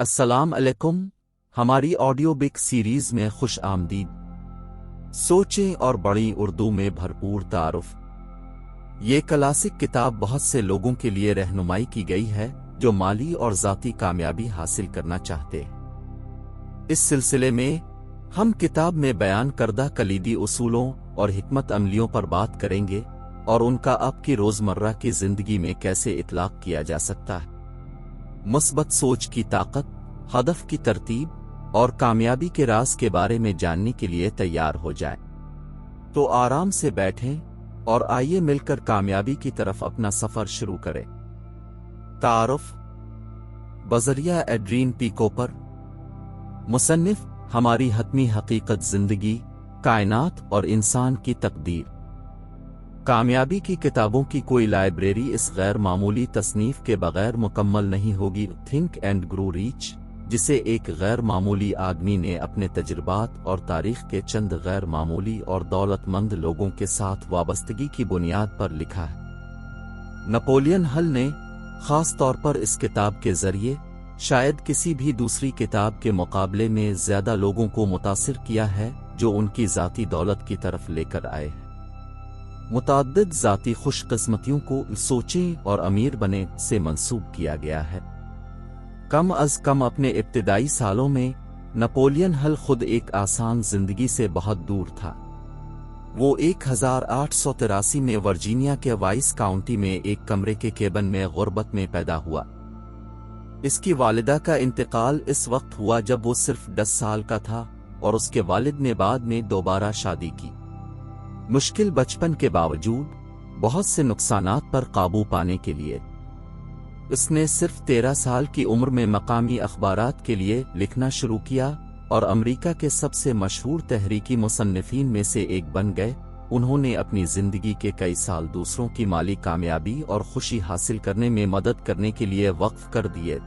السلام علیکم، ہماری آڈیو بک سیریز میں خوش آمدید۔ سوچیں اور بڑی اردو میں بھرپور تعارف۔ یہ کلاسک کتاب بہت سے لوگوں کے لیے رہنمائی کی گئی ہے جو مالی اور ذاتی کامیابی حاصل کرنا چاہتے ہیں۔ اس سلسلے میں ہم کتاب میں بیان کردہ کلیدی اصولوں اور حکمت عملیوں پر بات کریں گے اور ان کا آپ کی روزمرہ کی زندگی میں کیسے اطلاق کیا جا سکتا ہے۔ مثبت سوچ کی طاقت، ہدف کی ترتیب اور کامیابی کے راز کے بارے میں جاننے کے لیے تیار ہو جائیں تو آرام سے بیٹھیں اور آئیے مل کر کامیابی کی طرف اپنا سفر شروع کریں۔ تعارف بذریعہ ایڈرین پی کوپر، مصنف، ہماری حتمی حقیقت، زندگی، کائنات اور انسان کی تقدیر۔ کامیابی کی کتابوں کی کوئی لائبریری اس غیر معمولی تصنیف کے بغیر مکمل نہیں ہوگی۔ تھنک اینڈ گرو ریچ، جسے ایک غیر معمولی آدمی نے اپنے تجربات اور تاریخ کے چند غیر معمولی اور دولت مند لوگوں کے ساتھ وابستگی کی بنیاد پر لکھا ہے۔ نپولین ہل نے خاص طور پر اس کتاب کے ذریعے شاید کسی بھی دوسری کتاب کے مقابلے میں زیادہ لوگوں کو متاثر کیا ہے جو ان کی ذاتی دولت کی طرف لے کر آئے ہیں۔ متعدد ذاتی خوش قسمتیوں کو سوچیں اور امیر بنے سے منسوب کیا گیا ہے۔ کم از کم اپنے ابتدائی سالوں میں نپولین ہل خود ایک آسان زندگی سے بہت دور تھا۔ وہ 1883 میں ورجینیا کے وائس کاؤنٹی میں ایک کمرے کے کیبن میں غربت میں پیدا ہوا۔ اس کی والدہ کا انتقال اس وقت ہوا جب وہ صرف 10 سال کا تھا اور اس کے والد نے بعد میں دوبارہ شادی کی۔ مشکل بچپن کے باوجود بہت سے نقصانات پر قابو پانے کے لیے اس نے صرف 13 سال کی عمر میں مقامی اخبارات کے لیے لکھنا شروع کیا اور امریکہ کے سب سے مشہور تحریکی مصنفین میں سے ایک بن گئے۔ انہوں نے اپنی زندگی کے کئی سال دوسروں کی مالی کامیابی اور خوشی حاصل کرنے میں مدد کرنے کے لیے وقف کر دیے۔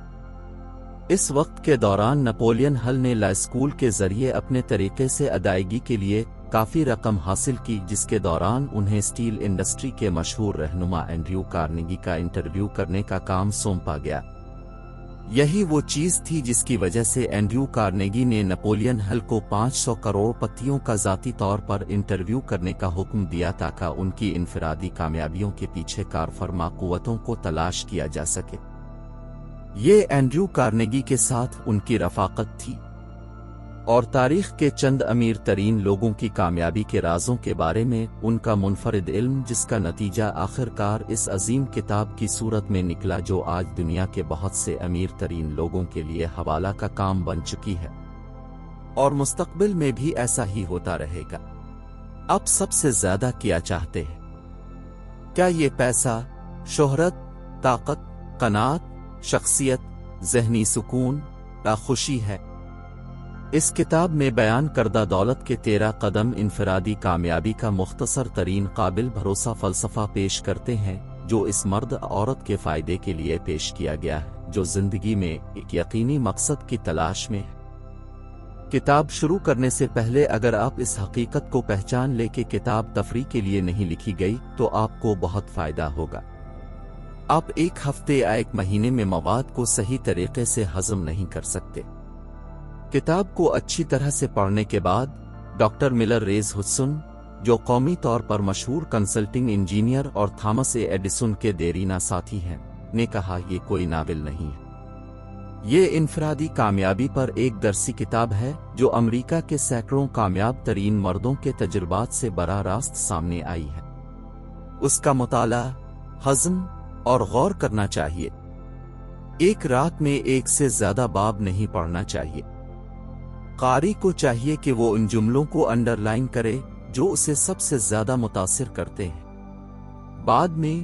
اس وقت کے دوران نپولین ہل نے لا اسکول کے ذریعے اپنے طریقے سے ادائیگی کے لیے کافی رقم حاصل کی، جس کے دوران انہیں اسٹیل انڈسٹری کے مشہور رہنما اینڈریو کارنیگی کا انٹرویو کرنے کا کام سونپا گیا۔ یہی وہ چیز تھی جس کی وجہ سے اینڈریو کارنیگی نے نپولین ہل کو 500 کروڑ پتیوں کا ذاتی طور پر انٹرویو کرنے کا حکم دیا تاکہ ان کی انفرادی کامیابیوں کے پیچھے کار فرما قوتوں کو تلاش کیا جا سکے۔ یہ اینڈریو کارنیگی کے ساتھ ان کی رفاقت تھی اور تاریخ کے چند امیر ترین لوگوں کی کامیابی کے رازوں کے بارے میں ان کا منفرد علم، جس کا نتیجہ آخر کار اس عظیم کتاب کی صورت میں نکلا جو آج دنیا کے بہت سے امیر ترین لوگوں کے لیے حوالہ کا کام بن چکی ہے اور مستقبل میں بھی ایسا ہی ہوتا رہے گا۔ اب سب سے زیادہ کیا چاہتے ہیں؟ کیا یہ پیسہ، شہرت، طاقت، قناعت، شخصیت، ذہنی سکون یا خوشی ہے؟ اس کتاب میں بیان کردہ دولت کے 13 قدم انفرادی کامیابی کا مختصر ترین قابل بھروسہ فلسفہ پیش کرتے ہیں جو اس مرد عورت کے فائدے کے لیے پیش کیا گیا ہے جو زندگی میں ایک یقینی مقصد کی تلاش میں ہے۔ کتاب شروع کرنے سے پہلے اگر آپ اس حقیقت کو پہچان لیں کہ کتاب تفریح کے لیے نہیں لکھی گئی تو آپ کو بہت فائدہ ہوگا۔ آپ ایک ہفتے یا ایک مہینے میں مواد کو صحیح طریقے سے ہضم نہیں کر سکتے۔ کتاب کو اچھی طرح سے پڑھنے کے بعد ڈاکٹر ملر ریز ہڈسن، جو قومی طور پر مشہور کنسلٹنگ انجینئر اور تھامس اے ایڈیسن کے دیرینہ ساتھی ہیں، نے کہا یہ کوئی ناول نہیں ہے، یہ انفرادی کامیابی پر ایک درسی کتاب ہے جو امریکہ کے سینکڑوں کامیاب ترین مردوں کے تجربات سے براہ راست سامنے آئی ہے۔ اس کا مطالعہ، ہضم اور غور کرنا چاہیے۔ ایک رات میں ایک سے زیادہ باب نہیں پڑھنا چاہیے۔ قاری کو چاہیے کہ وہ ان جملوں کو انڈر لائن کرے جو اسے سب سے زیادہ متاثر کرتے ہیں۔ بعد میں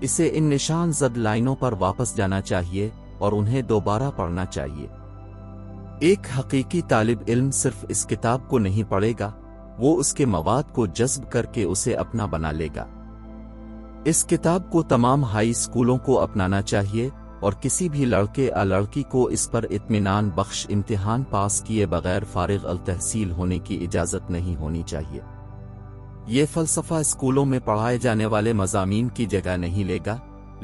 اسے ان نشان زد لائنوں پر واپس جانا چاہیے اور انہیں دوبارہ پڑھنا چاہیے۔ ایک حقیقی طالب علم صرف اس کتاب کو نہیں پڑھے گا، وہ اس کے مواد کو جذب کر کے اسے اپنا بنا لے گا۔ اس کتاب کو تمام ہائی اسکولوں کو اپنانا چاہیے اور کسی بھی لڑکے یا لڑکی کو اس پر اطمینان بخش امتحان پاس کیے بغیر فارغ التحصیل ہونے کی اجازت نہیں ہونی چاہیے۔ یہ فلسفہ اسکولوں میں پڑھائے جانے والے مضامین کی جگہ نہیں لے گا،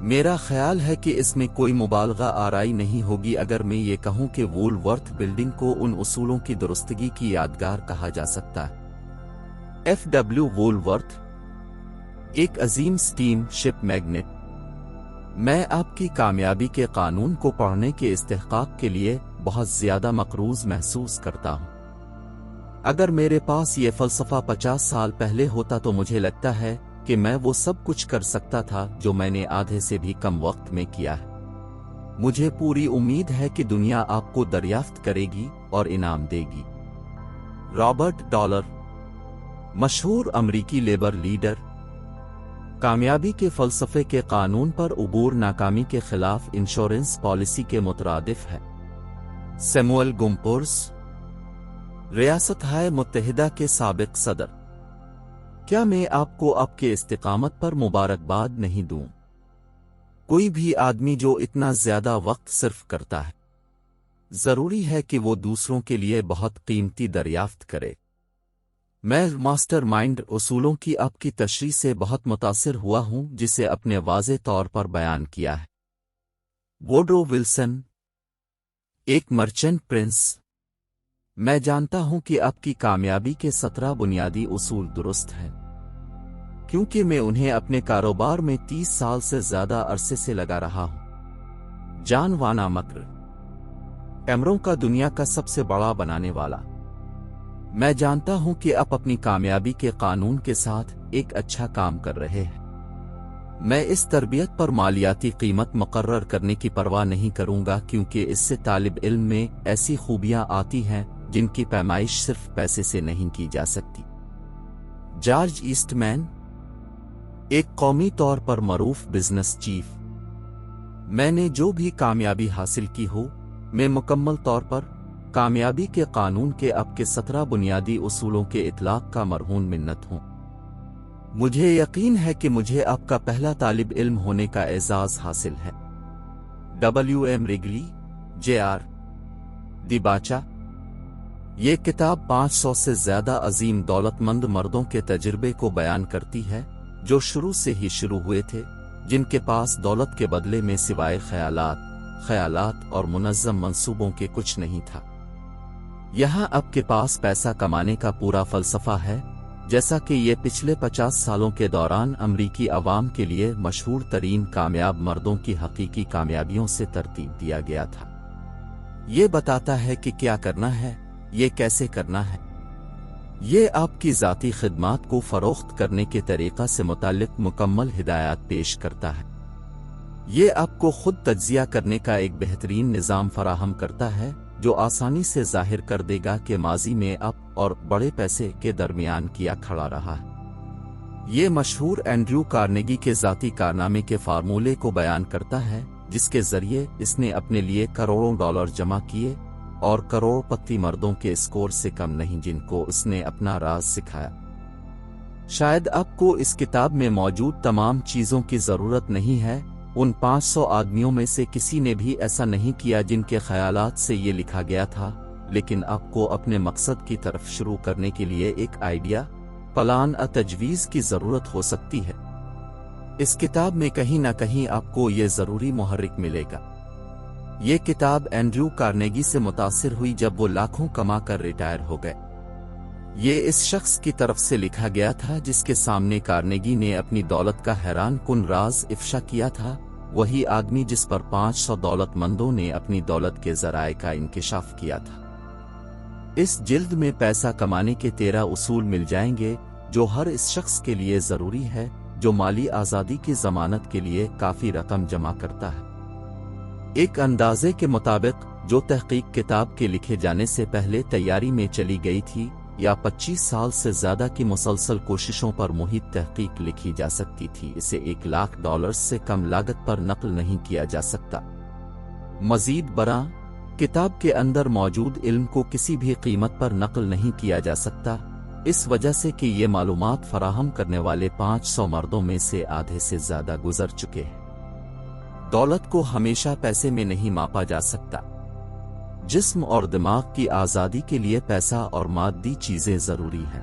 میرا خیال ہے کہ اس میں کوئی مبالغہ آرائی نہیں ہوگی اگر میں یہ کہوں کہ وولورتھ بلڈنگ کو ان اصولوں کی درستگی کی یادگار کہا جا سکتا ہے۔ ایف ڈبلیو وولورتھ ایک عظیم سٹیم شپ میگنٹ۔ میں آپ کی کامیابی کے قانون کو پڑھنے کے استحقاق کے لیے بہت زیادہ مقروض محسوس کرتا ہوں۔ اگر میرے پاس یہ فلسفہ 50 سال پہلے ہوتا تو مجھے لگتا ہے کہ میں وہ سب کچھ کر سکتا تھا جو میں نے آدھے سے بھی کم وقت میں کیا ہے۔ مجھے پوری امید ہے کہ دنیا آپ کو دریافت کرے گی اور انعام دے گی۔ رابرٹ ڈالر، مشہور امریکی لیبر لیڈر، کامیابی کے فلسفے کے قانون پر عبور ناکامی کے خلاف انشورنس پالیسی کے مترادف ہے۔ سیموئل گمپورس، ریاستہائے متحدہ کے سابق صدر۔ کیا میں آپ کو آپ کے استقامت پر مبارکباد نہیں دوں؟ کوئی بھی آدمی جو اتنا زیادہ وقت صرف کرتا ہے، ضروری ہے کہ وہ دوسروں کے لیے بہت قیمتی دریافت کرے۔ میں ماسٹر مائنڈ اصولوں کی آپ کی تشریح سے بہت متاثر ہوا ہوں جسے اپنے واضح طور پر بیان کیا ہے۔ ووڈرو ولسن، ایک مرچنٹ پرنس۔ میں جانتا ہوں کہ آپ کی کامیابی کے 17 بنیادی اصول درست ہیں، کیونکہ میں انہیں اپنے کاروبار میں 30 سال سے زیادہ عرصے سے لگا رہا ہوں۔ جان وانا مکر، کیمروں کا دنیا کا سب سے بڑا بنانے والا۔ میں جانتا ہوں کہ آپ اپنی کامیابی کے قانون کے ساتھ ایک اچھا کام کر رہے ہیں۔ میں اس تربیت پر مالیاتی قیمت مقرر کرنے کی پرواہ نہیں کروں گا کیونکہ اس سے طالب علم میں ایسی خوبیاں آتی ہیں جن کی پیمائش صرف پیسے سے نہیں کی جا سکتی۔ جارج ایسٹ مین، ایک قومی طور پر معروف بزنس چیف۔ میں نے جو بھی کامیابی حاصل کی ہو، میں مکمل طور پر کامیابی کے قانون کے آپ کے 17 بنیادی اصولوں کے اطلاق کا مرہون منت ہوں۔ مجھے یقین ہے کہ مجھے آپ کا پہلا طالب علم ہونے کا اعزاز حاصل ہے۔ W.M. ریگلی، J.R. دی باچا۔ یہ کتاب 500 سے زیادہ عظیم دولت مند مردوں کے تجربے کو بیان کرتی ہے جو شروع سے ہی شروع ہوئے تھے، جن کے پاس دولت کے بدلے میں سوائے خیالات اور منظم منصوبوں کے کچھ نہیں تھا۔ یہاں آپ کے پاس پیسہ کمانے کا پورا فلسفہ ہے، جیسا کہ یہ پچھلے 50 سالوں کے دوران امریکی عوام کے لیے مشہور ترین کامیاب مردوں کی حقیقی کامیابیوں سے ترتیب دیا گیا تھا۔ یہ بتاتا ہے کہ کیا کرنا ہے، یہ کیسے کرنا ہے۔ یہ آپ کی ذاتی خدمات کو فروخت کرنے کے طریقہ سے متعلق مکمل ہدایات پیش کرتا ہے۔ یہ آپ کو خود تجزیہ کرنے کا ایک بہترین نظام فراہم کرتا ہے جو آسانی سے ظاہر کر دے گا کہ ماضی میں آپ اور بڑے پیسے کے درمیان کیا کھڑا رہا ہے۔ یہ مشہور اینڈریو کارنیگی کے ذاتی کارنامے کے فارمولے کو بیان کرتا ہے جس کے ذریعے اس نے اپنے لیے کروڑوں ڈالر جمع کیے اور کروڑ پتی مردوں کے اسکور سے کم نہیں جن کو اس نے اپنا راز سکھایا۔ شاید آپ کو اس کتاب میں موجود تمام چیزوں کی ضرورت نہیں ہے۔ ان 500 آدمیوں میں سے کسی نے بھی ایسا نہیں کیا جن کے خیالات سے یہ لکھا گیا تھا، لیکن آپ کو اپنے مقصد کی طرف شروع کرنے کے لیے ایک آئیڈیا، پلان تجویز کی ضرورت ہو سکتی ہے۔ اس کتاب میں کہیں نہ کہیں آپ کو یہ ضروری محرک ملے گا۔ یہ کتاب اینڈریو کارنیگی سے متاثر ہوئی جب وہ لاکھوں کما کر ریٹائر ہو گئے۔ یہ اس شخص کی طرف سے لکھا گیا تھا جس کے سامنے کارنیگی نے اپنی دولت کا حیران کن راز افشا کیا تھا، وہی آدمی جس پر 500 دولت مندوں نے اپنی دولت کے ذرائع کا انکشاف کیا تھا۔ اس جلد میں پیسہ کمانے کے 13 اصول مل جائیں گے جو ہر اس شخص کے لیے ضروری ہے جو مالی آزادی کی ضمانت کے لیے کافی رقم جمع کرتا ہے۔ ایک اندازے کے مطابق جو تحقیق کتاب کے لکھے جانے سے پہلے تیاری میں چلی گئی تھی یا 25 سال سے زیادہ کی مسلسل کوششوں پر محیط تحقیق لکھی جا سکتی تھی، اسے $1,00,000 سے کم لاگت پر نقل نہیں کیا جا سکتا۔ مزید برآں، کتاب کے اندر موجود علم کو کسی بھی قیمت پر نقل نہیں کیا جا سکتا، اس وجہ سے کہ یہ معلومات فراہم کرنے والے 500 مردوں میں سے آدھے سے زیادہ گزر چکے ہیں۔ دولت کو ہمیشہ پیسے میں نہیں ماپا جا سکتا۔ جسم اور دماغ کی آزادی کے لیے پیسہ اور مادی چیزیں ضروری ہیں۔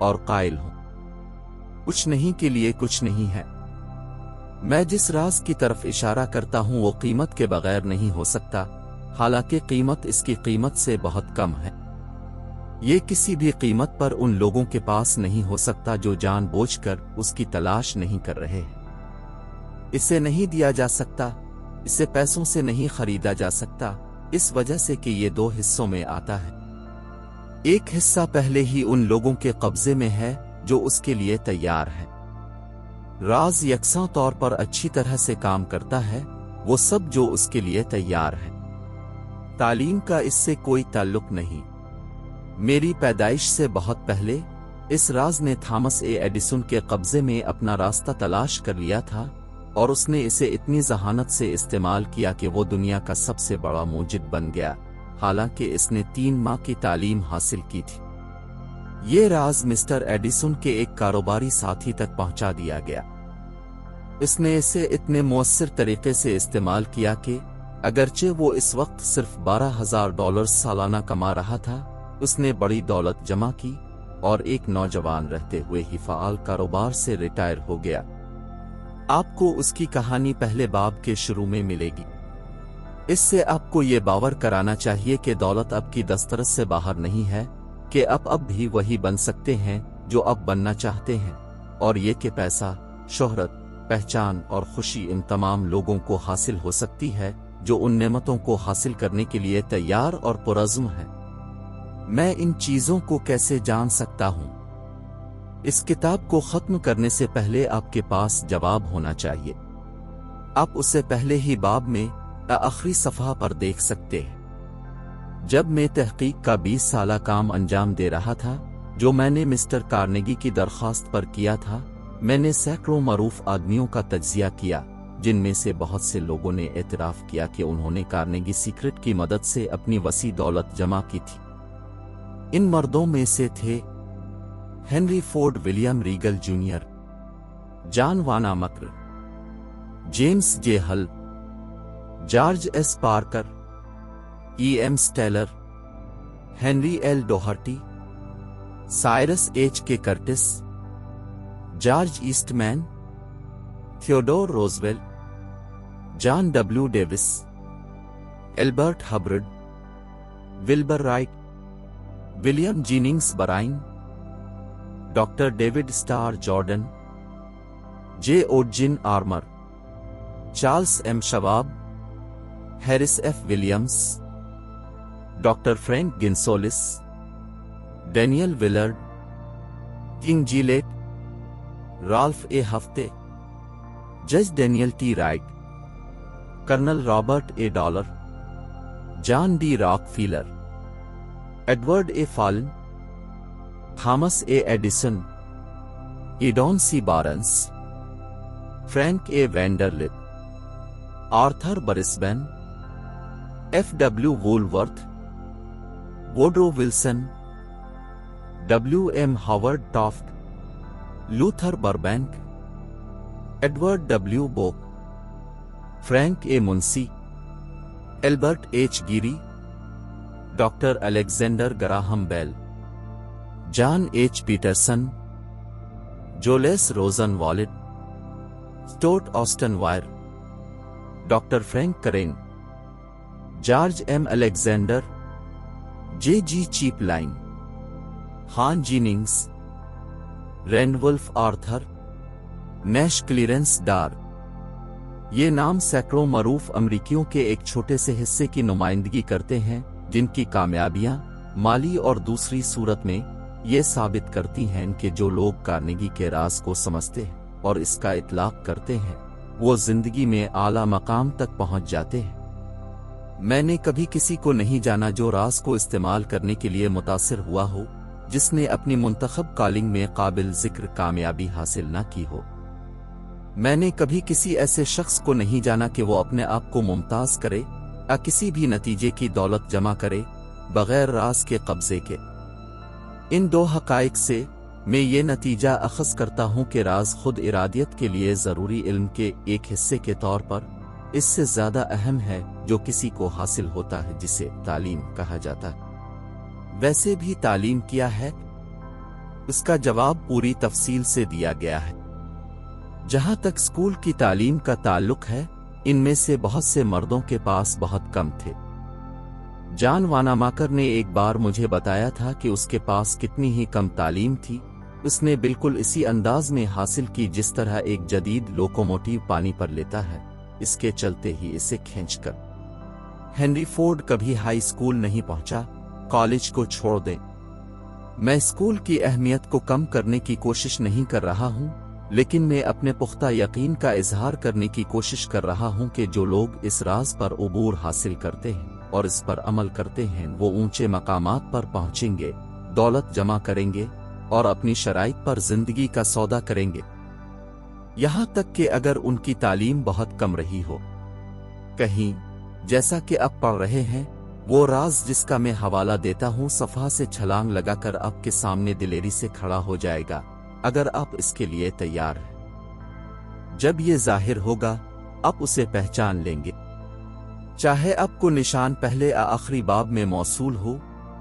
اور قائل ہوں کچھ نہیں کے لیے کچھ نہیں ہے۔ میں جس راز کی طرف اشارہ کرتا ہوں وہ قیمت کے بغیر نہیں ہو سکتا، حالانکہ قیمت اس کی قیمت سے بہت کم ہے۔ یہ کسی بھی قیمت پر ان لوگوں کے پاس نہیں ہو سکتا جو جان بوجھ کر اس کی تلاش نہیں کر رہے ہیں۔ اسے نہیں دیا جا سکتا، اسے پیسوں سے نہیں خریدا جا سکتا، اس وجہ سے کہ یہ دو حصوں میں آتا ہے۔ ایک حصہ پہلے ہی ان لوگوں کے قبضے میں ہے جو اس کے لیے تیار ہے۔ راز یکساں طور پر اچھی طرح سے کام کرتا ہے، وہ سب جو اس کے لیے تیار ہے۔ تعلیم کا اس سے کوئی تعلق نہیں۔ میری پیدائش سے بہت پہلے اس راز نے تھامس اے ایڈیسن کے قبضے میں اپنا راستہ تلاش کر لیا تھا، اور اس نے اسے اتنی ذہانت سے استعمال کیا کہ وہ دنیا کا سب سے بڑا موجد بن گیا، حالانکہ اس نے 3 ماہ کی تعلیم حاصل کی تھی۔ یہ راز مسٹر ایڈیسن کے ایک کاروباری ساتھی تک پہنچا دیا گیا۔ اس نے اسے اتنے مؤثر طریقے سے استعمال کیا کہ اگرچہ وہ اس وقت صرف $12,000 سالانہ کما رہا تھا، اس نے بڑی دولت جمع کی اور ایک نوجوان رہتے ہوئے ہی فعال کاروبار سے ریٹائر ہو گیا۔ آپ کو اس کی کہانی پہلے باب کے شروع میں ملے گی۔ اس سے آپ کو یہ باور کرانا چاہیے کہ دولت اب کی دسترس سے باہر نہیں ہے، کہ اب بھی وہی بن سکتے ہیں جو اب بننا چاہتے ہیں، اور یہ کہ پیسہ، شہرت، پہچان اور خوشی ان تمام لوگوں کو حاصل ہو سکتی ہے جو ان نعمتوں کو حاصل کرنے کے لیے تیار اور پرعزم ہیں۔ میں ان چیزوں کو کیسے جان سکتا ہوں؟ اس کتاب کو ختم کرنے سے پہلے آپ کے پاس جواب ہونا چاہیے۔ آپ اسے پہلے ہی باب میں آخری صفحہ پر دیکھ سکتے ہیں۔ جب میں تحقیق کا 20 سالہ کام انجام دے رہا تھا جو میں نے مسٹر کارنیگی کی درخواست پر کیا تھا، میں نے سینکڑوں معروف آدمیوں کا تجزیہ کیا، جن میں سے بہت سے لوگوں نے اعتراف کیا کہ انہوں نے کارنیگی سیکرٹ کی مدد سے اپنی وسیع دولت جمع کی تھی۔ ان مردوں میں سے تھے Henry Ford, William Wrigley junior, John Wanamaker, James J Hill, George S Parker, E M Statler, Henry L Doherty, Cyrus H K Curtis, George Eastman, Theodore Roosevelt, John W Davis, Albert Hubbard, Wilbur Wright, William Jennings Bryan, doctor David Starr Jordan, J اوڈجن Armour, Charles M Schwab, Harris F Williams, doctor Frank Gunsaulus, Daniel Willard, King Gillette, Ralph A ہفتے، جج Daniel T right, colonel Robert A Dollar, John D Rockefeller, Edward A Fallon, Thomas A Edison, Edwin C Barnes, Frank A Vanderlip, Arthur Brisbane, F W Woolworth, Woodrow Wilson, W M Howard Taft, Luther Burbank, Edward W Bok, Frank A Munsey, Albert H Gary, doctor Alexander Graham Bell, John H Patterson, Julius Rosenwald, Stuart Austin Wier, doctor Frank Crane, George M Alexander, J G Chapline, Hon Jennings, Randolph Arthur, نیش clearance Dar. یہ نام سینکڑوں معروف امریکیوں کے ایک چھوٹے سے حصے کی نمائندگی کرتے ہیں جن کی کامیابیاں مالی اور دوسری صورت میں یہ ثابت کرتی ہیں کہ جو لوگ کارنیگی کے راز کو سمجھتے ہیں اور اس کا اطلاق کرتے ہیں وہ زندگی میں اعلیٰ مقام تک پہنچ جاتے ہیں۔ میں نے کبھی کسی کو نہیں جانا جو راز کو استعمال کرنے کے لیے متاثر ہوا ہو جس نے اپنی منتخب کالنگ میں قابل ذکر کامیابی حاصل نہ کی ہو۔ میں نے کبھی کسی ایسے شخص کو نہیں جانا کہ وہ اپنے آپ کو ممتاز کرے یا کسی بھی نتیجے کی دولت جمع کرے بغیر راز کے قبضے کے۔ ان دو حقائق سے میں یہ نتیجہ اخذ کرتا ہوں کہ راز خود ارادیت کے لیے ضروری علم کے ایک حصے کے طور پر اس سے زیادہ اہم ہے جو کسی کو حاصل ہوتا ہے جسے تعلیم کہا جاتا ہے۔ ویسے بھی تعلیم کیا ہے؟ اس کا جواب پوری تفصیل سے دیا گیا ہے۔ جہاں تک اسکول کی تعلیم کا تعلق ہے، ان میں سے بہت سے مردوں کے پاس بہت کم تھے۔ جان واناماکر نے ایک بار مجھے بتایا تھا کہ اس کے پاس کتنی ہی کم تعلیم تھی۔ اس نے بالکل اسی انداز میں حاصل کی جس طرح ایک جدید لوکوموٹیو پانی پر لیتا ہے، اس کے چلتے ہی اسے کھینچ کر۔ ہنری فورڈ کبھی ہائی اسکول نہیں پہنچا، کالج کو چھوڑ دیں۔ میں اسکول کی اہمیت کو کم کرنے کی کوشش نہیں کر رہا ہوں، لیکن میں اپنے پختہ یقین کا اظہار کرنے کی کوشش کر رہا ہوں کہ جو لوگ اس راز پر عبور حاصل کرتے ہیں اور اس پر عمل کرتے ہیں وہ اونچے مقامات پر پہنچیں گے، دولت جمع کریں گے اور اپنی شرائط پر زندگی کا سودا کریں گے، یہاں تک کہ اگر ان کی تعلیم بہت کم رہی ہو۔ کہیں جیسا کہ اب پڑھ رہے ہیں، وہ راز جس کا میں حوالہ دیتا ہوں صفحہ سے چھلانگ لگا کر آپ کے سامنے دلیری سے کھڑا ہو جائے گا، اگر آپ اس کے لیے تیار ہیں۔ جب یہ ظاہر ہوگا، آپ اسے پہچان لیں گے۔ چاہے آپ کو نشان پہلے آخری باب میں موصول ہو،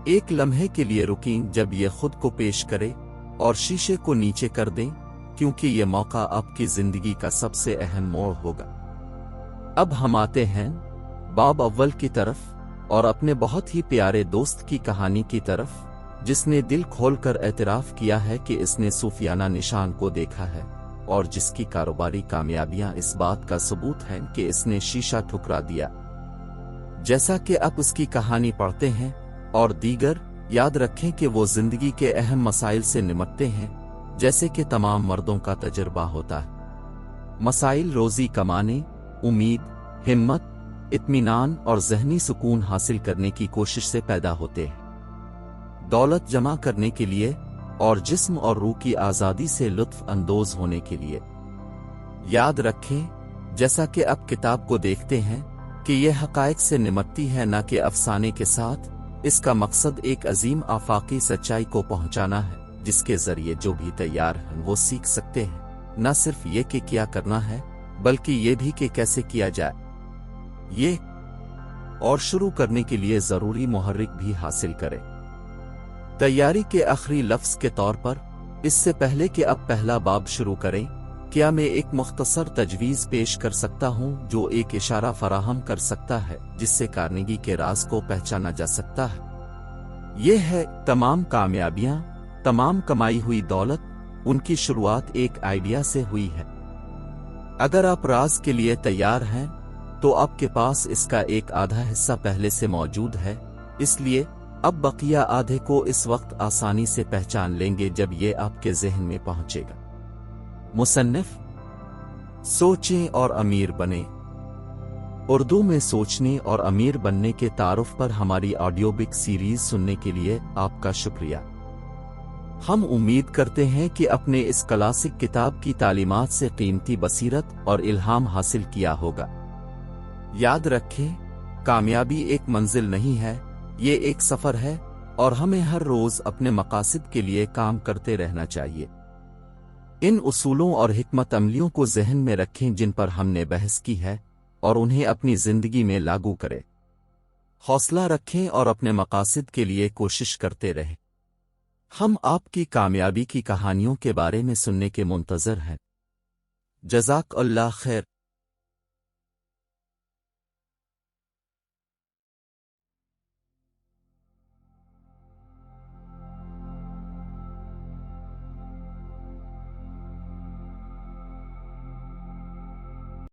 ایک لمحے کے لیے رکیں جب یہ خود کو پیش کرے اور شیشے کو نیچے کر دیں، کیونکہ یہ موقع آپ کی زندگی کا سب سے اہم موڑ ہوگا۔ اب ہم آتے ہیں باب اول کی طرف اور اپنے بہت ہی پیارے دوست کی کہانی کی طرف، جس نے دل کھول کر اعتراف کیا ہے کہ اس نے صوفیانہ نشان کو دیکھا ہے، اور جس کی کاروباری کامیابیاں اس بات کا ثبوت ہیں کہ اس نے شیشہ ٹھکرا دیا۔ جیسا کہ آپ اس کی کہانی پڑھتے ہیں اور دیگر، یاد رکھیں کہ وہ زندگی کے اہم مسائل سے نمٹتے ہیں، جیسے کہ تمام مردوں کا تجربہ ہوتا ہے۔ مسائل روزی کمانے، امید، ہمت، اطمینان اور ذہنی سکون حاصل کرنے کی کوشش سے پیدا ہوتے ہیں، دولت جمع کرنے کے لیے اور جسم اور روح کی آزادی سے لطف اندوز ہونے کے لیے۔ یاد رکھیں، جیسا کہ اب کتاب کو دیکھتے ہیں، کہ یہ حقائق سے نمٹتی ہے نہ کہ افسانے کے ساتھ۔ اس کا مقصد ایک عظیم آفاقی سچائی کو پہنچانا ہے، جس کے ذریعے جو بھی تیار ہیں وہ سیکھ سکتے ہیں، نہ صرف یہ کہ کیا کرنا ہے، بلکہ یہ بھی کہ کیسے کیا جائے۔ یہ اور شروع کرنے کے لیے ضروری محرک بھی حاصل کریں۔ تیاری کے آخری لفظ کے طور پر، اس سے پہلے کہ اب پہلا باب شروع کریں، کیا میں ایک مختصر تجویز پیش کر سکتا ہوں جو ایک اشارہ فراہم کر سکتا ہے جس سے کارنیگی کے راز کو پہچانا جا سکتا ہے؟ یہ ہے، تمام کامیابیاں، تمام کمائی ہوئی دولت، ان کی شروعات ایک آئیڈیا سے ہوئی ہے۔ اگر آپ راز کے لیے تیار ہیں تو آپ کے پاس اس کا ایک آدھا حصہ پہلے سے موجود ہے، اس لیے اب بقیہ آدھے کو اس وقت آسانی سے پہچان لیں گے جب یہ آپ کے ذہن میں پہنچے گا۔ مصنف سوچیں اور امیر بنیں۔ اردو میں سوچنے اور امیر بننے کے تعارف پر ہماری آڈیو بک سیریز سننے کے لیے آپ کا شکریہ۔ ہم امید کرتے ہیں کہ اپنے اس کلاسک کتاب کی تعلیمات سے قیمتی بصیرت اور الہام حاصل کیا ہوگا۔ یاد رکھیں، کامیابی ایک منزل نہیں ہے، یہ ایک سفر ہے، اور ہمیں ہر روز اپنے مقاصد کے لیے کام کرتے رہنا چاہیے۔ ان اصولوں اور حکمت عملیوں کو ذہن میں رکھیں جن پر ہم نے بحث کی ہے، اور انہیں اپنی زندگی میں لاگو کریں۔ حوصلہ رکھیں اور اپنے مقاصد کے لیے کوشش کرتے رہیں۔ ہم آپ کی کامیابی کی کہانیوں کے بارے میں سننے کے منتظر ہیں۔ جزاک اللہ خیر۔